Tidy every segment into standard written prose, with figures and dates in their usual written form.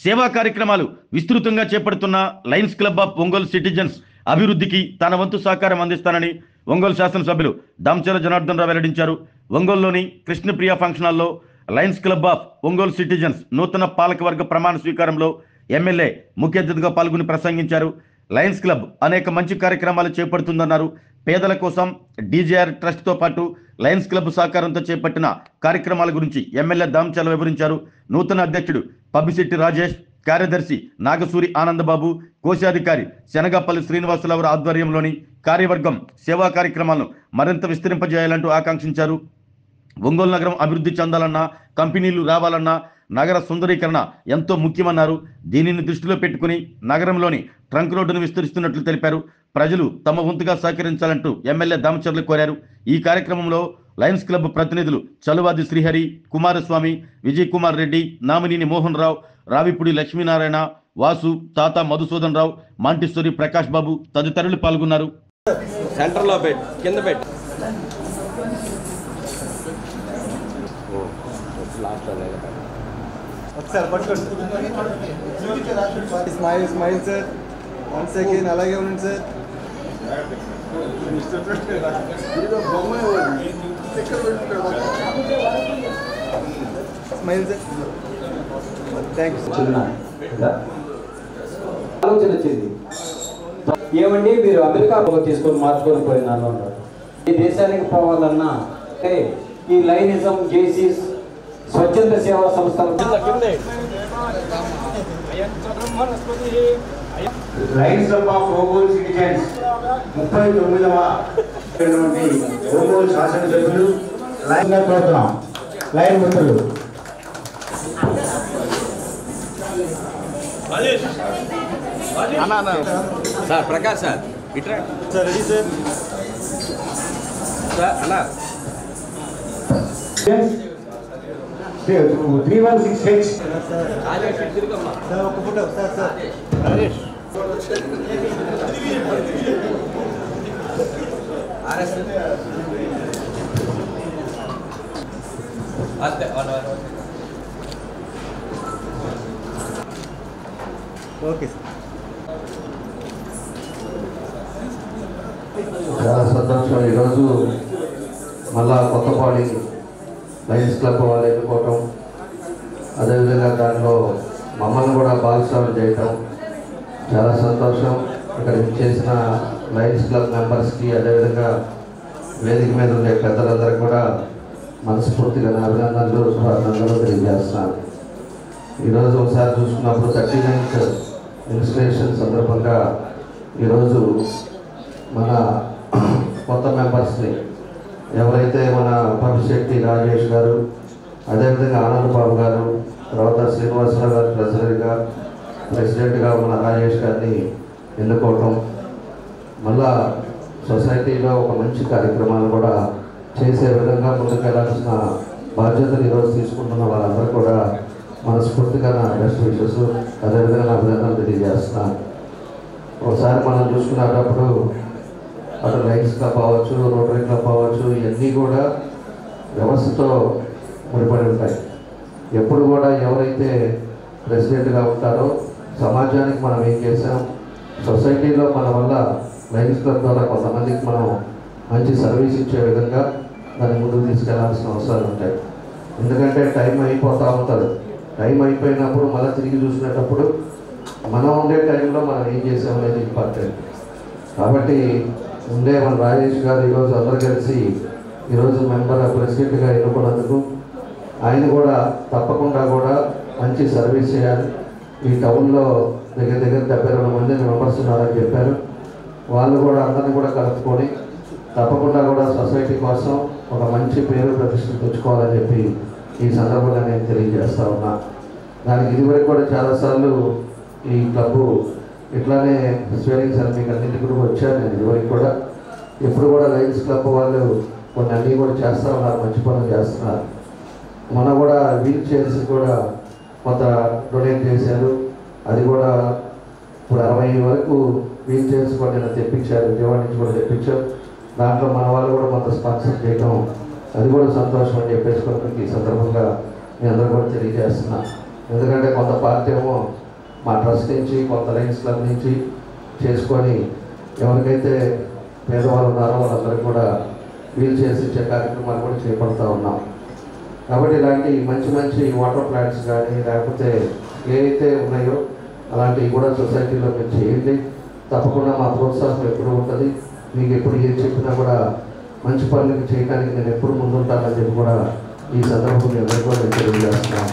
సేవా కార్యక్రమాలు విస్తృతంగా చేపడుతున్న Lions club of Ongole citizens అభివృద్ధికి తన వంతు సహకారం అందిస్తానని ఒంగోలు శాసనసభ్యులు దామచర్ల జనార్దన్ రావు వెల్లడించారు. ఒంగోలులోని కృష్ణప్రియ ఫంక్షన్ హాల్లో Lions club of Ongole citizens నూతన పాలకవర్గ ప్రమాణ స్వీకారంలో ఎమ్మెల్యే ముఖ్య అతిథిగా పాల్గొని ప్రసంగించారు. లయన్స్ క్లబ్ అనేక మంచి కార్యక్రమాలు చేపడుతుందన్నారు. పేదల కోసం డీజేఆర్ ట్రస్ట్తో పాటు లయన్స్ క్లబ్ సహకారంతో చేపట్టిన కార్యక్రమాల గురించి ఎమ్మెల్యే దామచర్ల వివరించారు. నూతన అధ్యక్షుడు పబ్బిశెట్టి రాజేష్, కార్యదర్శి నాగసూరి ఆనందబాబు, కోశాధికారి శనగపల్లి శ్రీనివాసరావు ఆధ్వర్యంలోని కార్యవర్గం సేవా కార్యక్రమాలను మరింత విస్తరింపజేయాలంటూ ఆకాంక్షించారు. ఒంగోలు నగరం అభివృద్ధి చెందాలన్నా, కంపెనీలు రావాలన్నా నగర సుందరీకరణ ఎంతో ముఖ్యమన్నారు. దీనిని దృష్టిలో పెట్టుకుని నగరంలోని ట్రంక్ రోడ్డును విస్తరిస్తున్నట్లు తెలిపారు. ప్రజలు తమ వంతుగా సహకరించాలంటూ ఎమ్మెల్యే దామచర్ల కోరారు. ఈ కార్యక్రమంలో లయన్స్ క్లబ్ ప్రతినిధులు చలువాది శ్రీహరి, కుమారస్వామి, విజయ్ కుమార్ రెడ్డి, నామినేని మోహన్ రావు, రావిపూడి లక్ష్మీనారాయణ, వాసు, తాత మధుసూదన్ రావు, మాంటిశ్వరి, ప్రకాష్ బాబు తదితరులు పాల్గొన్నారు. సెంటర్లో పెట్టి కింద పెట్టి smile smile sir, one second అలాగే ఉండండి సార్. Smile sir, thanks. ఆలోచన వచ్చింది ఏమండి, మీరు అమెరికా తీసుకొని మార్చుకొని పోయినాను అన్నారు. ఈ దేశానికి పోవాలన్నా ఈ లైనిజం, జేసీస్, స్వచ్ఛంద సేవా సంస్థలు lions club of Ongole citizens 39వ ఒంగోలు శాసనసభ్యులు లైన్ కోరుతున్నాం. లైన్ మిత్రులు సార్ ప్రకాష్ సార్ ఇట్రా సార్, రెడీ సార్. సార్ అన్నా 3168 సార్ ఒక photo sir. Sir okay sir. చాలా సంతోషం. ఈరోజు మళ్ళా కొత్తపాడి లయన్స్ క్లబ్ వాళ్ళు ఎన్నుకోవటం, అదేవిధంగా దాంట్లో మమ్మల్ని కూడా భాగస్వామ్యం చేయటం చాలా సంతోషం. ఇక్కడ చేసిన లయన్స్ క్లబ్ మెంబర్స్కి, అదేవిధంగా వేదిక మీద ఉండే పెద్దలందరికీ కూడా మనస్ఫూర్తిగా నా అభినందనలు, శుభాభినందనలు తెలియజేస్తున్నాను. ఈరోజు ఒకసారి చూసుకున్నప్పుడు 39th ఇన్స్పిరేషన్ సందర్భంగా ఈరోజు మన కొత్త మెంబర్స్ని ఎవరైతే మన పబ్బిశెట్టి రాజేష్ గారు, అదేవిధంగా ఆనందబాబు గారు, తర్వాత శ్రీనివాసరావు గారు ప్రెసిడెంట్గా మన రాజేష్ గారిని ఎన్నుకోవటం, మళ్ళా సొసైటీలో ఒక మంచి కార్యక్రమాలు కూడా చేసే విధంగా ముందుకెళ్లాల్సిన బాధ్యతను ఈరోజు తీసుకుంటున్న వాళ్ళందరూ కూడా మనస్ఫూర్తిగా నా బెస్ట్ విషెస్, అదేవిధంగా నా అభినందనలు తెలియజేస్తున్నాను. ఒకసారి మనం చూసుకునేటప్పుడు అటు లయన్స్ క్లబ్ అవ్వచ్చు, రోటరీ క్లబ్ అవ్వచ్చు, ఇవన్నీ కూడా వ్యవస్థతో ముడిపడి ఉంటాయి. ఎప్పుడు కూడా ఎవరైతే ప్రెసిడెంట్గా ఉంటారో సమాజానికి మనం ఏం చేసాం, సొసైటీలో మన వల్ల లయన్స్ క్లబ్ ద్వారా కొంతమందికి మనం మంచి సర్వీస్ ఇచ్చే విధంగా దాన్ని ముందుకు తీసుకెళ్లాల్సిన అవసరాలు ఉంటాయి. ఎందుకంటే టైం అయిపోతూ ఉంటుంది. టైం అయిపోయినప్పుడు మళ్ళీ తిరిగి చూసినప్పుడు మనం ఉండే టైంలో మనం ఏం చేసామనేది ఇంపార్టెంట్. కాబట్టి ఉండే మన రాజేష్ గారు ఈరోజు అందరూ కలిసి ఈరోజు ప్రెసిడెంట్గా ఎన్నుకున్నందుకు ఆయన కూడా తప్పకుండా కూడా మంచి సర్వీస్ చేయాలి. ఈ టౌన్లో దగ్గర 72 మంది మెంబర్స్ ఉన్నారని చెప్పారు. వాళ్ళు కూడా అందరినీ కూడా కలుపుకొని తప్పకుండా కూడా సొసైటీ కోసం ఒక మంచి పేరు ప్రతిష్టలు తెచ్చుకోవాలని చెప్పి ఈ సందర్భంగా నేను తెలియజేస్తా ఉన్నా. దానికి ఇదివరకు కూడా చాలాసార్లు ఈ క్లబ్బు ఇట్లానే స్వేరింగ్ సెరమనీకి అన్నింటికి కూడా వచ్చాను నేను ఇదివరకు కూడా. ఎప్పుడు కూడా లయన్స్ క్లబ్ వాళ్ళు కొన్ని అన్నీ కూడా చేస్తూ ఉన్నారు, మంచి పనులు చేస్తున్నారు. మొన్న కూడా వీల్ చైర్స్ కూడా కొంత డొనేట్ చేశారు. అది కూడా ఇప్పుడు 60 వరకు వీల్ చైర్స్ కూడా నేను తెప్పించారు, విజయవాడ నుంచి కూడా తెప్పించారు. దాంట్లో మన వాళ్ళు కూడా కొంత స్పాన్సర్ చేయడం అది కూడా సంతోషం అని చెప్పేసి ఈ సందర్భంగా మీ అందరూ కూడా తెలియజేస్తున్నా. ఎందుకంటే కొంత పార్టీ ఏమో మా ట్రస్ట్ నుంచి, కొంత లయన్స్ క్లబ్ నుంచి చేసుకొని ఎవరికైతే పేదవాళ్ళు ఉన్నారో వాళ్ళందరికీ కూడా వీల్ చేసి ఇచ్చే కార్యక్రమాలు కూడా చేపడుతూ ఉన్నాం. కాబట్టి ఇలాంటి మంచి మంచి వాటర్ ప్లాంట్స్ కానీ లేకపోతే ఏవైతే ఉన్నాయో అలాంటివి కూడా సొసైటీలో మీరు చేయండి. తప్పకుండా మా ప్రోత్సాహం ఎప్పుడు ఉంటుంది. మీకు ఎప్పుడు ఏం చెప్పినా కూడా మంచి పనులకి చేయడానికి నేను ఎప్పుడు ముందుంటానని చెప్పి కూడా ఈ సందర్భం మీ అందరికీ కూడా నేను తెలియజేస్తున్నాను.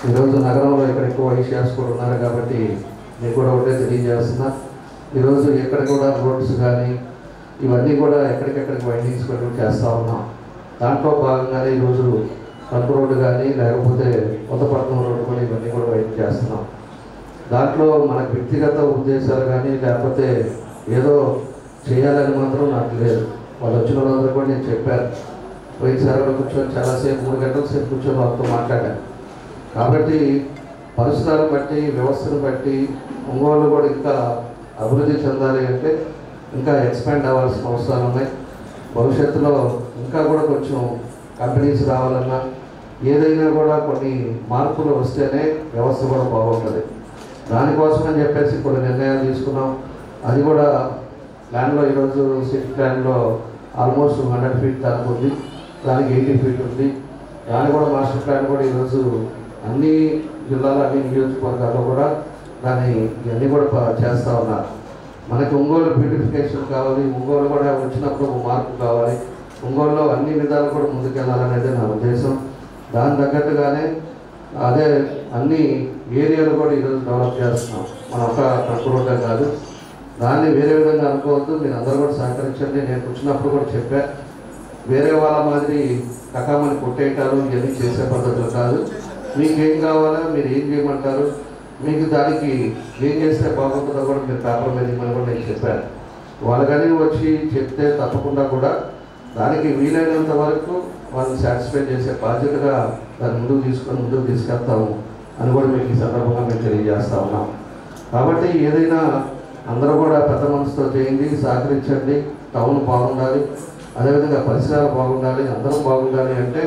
ఈరోజు నగరంలో ఇక్కడ ఎక్కువ వైశ్యాస్ కూడా ఉన్నారు కాబట్టి మీకు కూడా ఒకటే తెలియజేస్తున్నా. ఈరోజు ఎక్కడ కూడా రోడ్స్ కానీ ఇవన్నీ కూడా ఎక్కడికెక్కడికి వైండింగ్స్ కూడా చేస్తూ ఉన్నాం. దాంట్లో భాగంగానే ఈరోజు తణుకు రోడ్డు కానీ లేకపోతే కొత్తపట్నం రోడ్డు కూడా ఇవన్నీ కూడా వైండింగ్ చేస్తున్నాం. దాంట్లో మనకు వ్యక్తిగత ఉద్దేశాలు కానీ లేకపోతే ఏదో చేయాలని మాత్రం నాకు లేదు. వాళ్ళు వచ్చిన వాళ్ళందరూ కూడా నేను చెప్పాను. పోయినసారి కూర్చొని చాలాసేపు 3 గంటల సేపు కూర్చొని వాళ్ళతో మాట్లాడాను. కాబట్టి పరిసరాలను బట్టి వ్యవస్థను బట్టి ఒంగోలు కూడా ఇంకా అభివృద్ధి చెందాలి అంటే ఇంకా ఎక్స్పాండ్ అవ్వాల్సిన అవసరాలు ఉన్నాయి. భవిష్యత్తులో ఇంకా కూడా కొంచెం కంపెనీస్ రావాలన్నా ఏదైనా కూడా కొన్ని మార్పులు వస్తేనే వ్యవస్థ కూడా బాగుంటుంది. దానికోసమని చెప్పేసి కొన్ని నిర్ణయాలు తీసుకున్నాం. అది కూడా ప్లాన్లో ఈరోజు సిటీ ప్లాన్లో ఆల్మోస్ట్ 100 ఫీట్ దాకా ఉంది, దానికి 80 ఫీట్ ఉంది. దాని కూడా మాస్టర్ ప్లాన్ కూడా ఈరోజు అన్ని జిల్లాల అన్ని నియోజకవర్గాల్లో కూడా దాన్ని ఇవన్నీ కూడా చేస్తూ ఉన్నారు. మనకి ఒంగోలు బ్యూటిఫికేషన్ కావాలి, ఒంగోలు కూడా వచ్చినప్పుడు మార్పు కావాలి, ఒంగోలులో అన్ని విధాలు కూడా ముందుకెళ్ళాలనేది నా ఉద్దేశం. దాని తగ్గట్టుగానే అదే అన్ని ఏరియాలు కూడా ఈరోజు డెవలప్ చేస్తున్నాం. మన ఒక తక్కువ రోడ్డే కాదు, దాన్ని వేరే విధంగా అనుకోవద్దు. మీరు అందరూ కూడా సహకరించండి. నేను వచ్చినప్పుడు కూడా చెప్పా, వేరే వాళ్ళ మాదిరి కకామని కొట్టేయటాలు ఇవన్నీ చేసే పద్ధతులు కాదు. మీకు ఏం కావాలో మీరు ఏం చేయమంటారు, మీకు దానికి ఏం చేస్తే బాగుంటుందో కూడా మీరు పేపర్ మీద ఇవ్వమని కూడా నేను చెప్పాను. వాళ్ళు కానీ వచ్చి చెప్తే తప్పకుండా కూడా దానికి వీలైనంత వరకు వాళ్ళని సాటిస్ఫై చేసే బాధ్యతగా దాన్ని ముందుకు తీసుకెళ్తాము అని కూడా మీకు ఈ సందర్భంగా మేము తెలియజేస్తూ ఉన్నాం. కాబట్టి ఏదైనా అందరూ కూడా పెద్ద మనసుతో చేయండి, సహకరించండి. టౌన్ బాగుండాలి, అదేవిధంగా పరిసరాలు బాగుండాలి, అందరం బాగుండాలి అంటే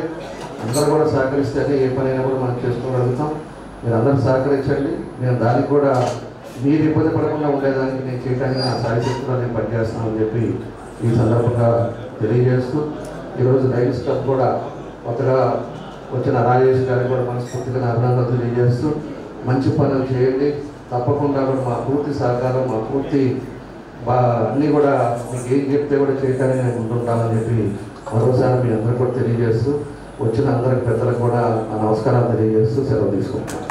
అందరూ కూడా సహకరిస్తేనే ఏ పనైనా కూడా మనం చేసుకోగలుగుతాం. మీరు అందరూ సహకరించండి. నేను దానికి కూడా మీరు ఇబ్బంది పడకుండా ఉండేదానికి నేను చేయడానికి నా సాయశక్తిలో నేను పనిచేస్తానని చెప్పి ఈ సందర్భంగా తెలియజేస్తూ ఈరోజు లయన్స్ క్లబ్ కూడా కొత్తగా వచ్చిన రాజేష్ గారికి కూడా మనస్ఫూర్తిగా అభినందనలు తెలియజేస్తూ మంచి పనులు చేయండి. తప్పకుండా కూడా మా పూర్తి సహకారం, మా పూర్తి అన్నీ కూడా మీకు ఏం చెప్తే కూడా చేయడానికి నేను ముందుంటానని చెప్పి మరోసారి మీ అందరూ కూడా తెలియజేస్తూ వచ్చిన అందరికి పెద్దలకు కూడా నా నమస్కారాలు తెలియజేస్తూ సెలవు తీసుకుంటాను.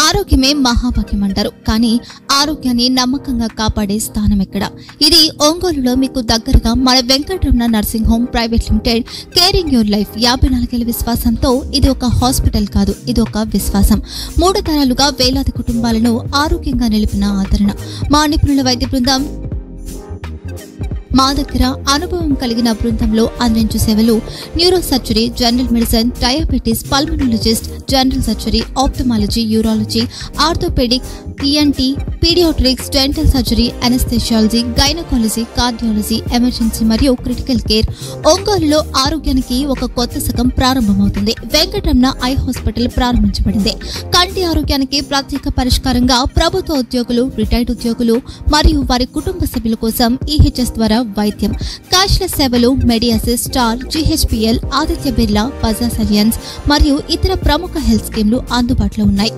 ఆరోగ్యమే మహాభాగ్యం అంటారు, కానీ ఆరోగ్యాన్ని నమ్మకంగా కాపాడే స్థానం ఎక్కడ? ఇది ఒంగోలులో మీకు దగ్గరగా మన Venkataramana nursing home private limited. Caring your life 54 ఏళ్ల విశ్వాసంతో ఇది ఒక హాస్పిటల్ కాదు, ఇది ఒక విశ్వాసం. 3 తరాలుగా వేలాది కుటుంబాలను ఆరోగ్యంగా నిలిపిన ఆదరణ. మా నిపుణుల వైద్య బృందం మా దగ్గర అనుభవం కలిగిన బృందంలో అందించే సేవలు neuro surgery, general medicine, diabetes, pulmonologist, general surgery, ophthalmology, urology, orthopaedic, ENT, paediatrics, dental surgery, anaesthesiology, gynaecology, cardiology, emergency మరియు క్రిటికల్ కేర్. ఒంగోలులో ఆరోగ్యానికి ఒక కొత్త శకం ప్రారంభమవుతుంది. వెంకటరమణ ఐ హాస్పిటల్ ప్రారంభించబడింది. కంటి ఆరోగ్యానికి ప్రత్యేక పరిష్కారంగా ప్రభుత్వ ఉద్యోగులు, రిటైర్డ్ ఉద్యోగులు మరియు వారి కుటుంబ సభ్యుల కోసం ఈహెచ్ఎస్ ద్వారా వైద్యం, క్యాష్లెస్ సేవలు, మెడియాసిస్, స్టార్, జీహెచ్పీఎల్, ఆదిత్య బిర్లా, బజాజ్ అలియన్స్ మరియు ఇతర ప్రముఖ హెల్త్ స్కీమ్లు అందుబాటులో ఉన్నాయి.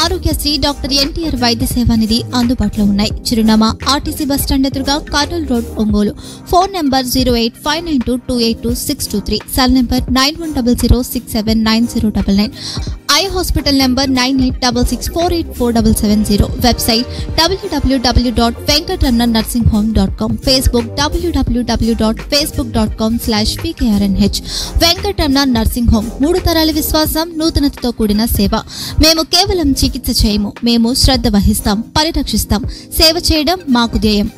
ఆరోగ్యశ్రీ, డాక్టర్ ఎన్టీఆర్ వైద్య సేవా నిధి అందుబాటులో ఉన్నాయి. చిరునామా ఆర్టీసీ బస్టాండ్ ఎదురుగా, Kurnool road, Ongole. Phone number 08592282623, cell number 9100679099, eye hospital number 9866484770, website www.venkatramanarsinghome.com, Facebook www.facebook.com/pkrnh. Venkataramana nursing home 3 తరాల విశ్వాసం, నూతనతతో కూడిన సేవ. మేము కేవలం చికిత్స చేయము, మేము శ్రద్ధ వహిస్తాం, పరిరక్షిస్తాం. సేవ చేయడం మాకు ధ్యేయం.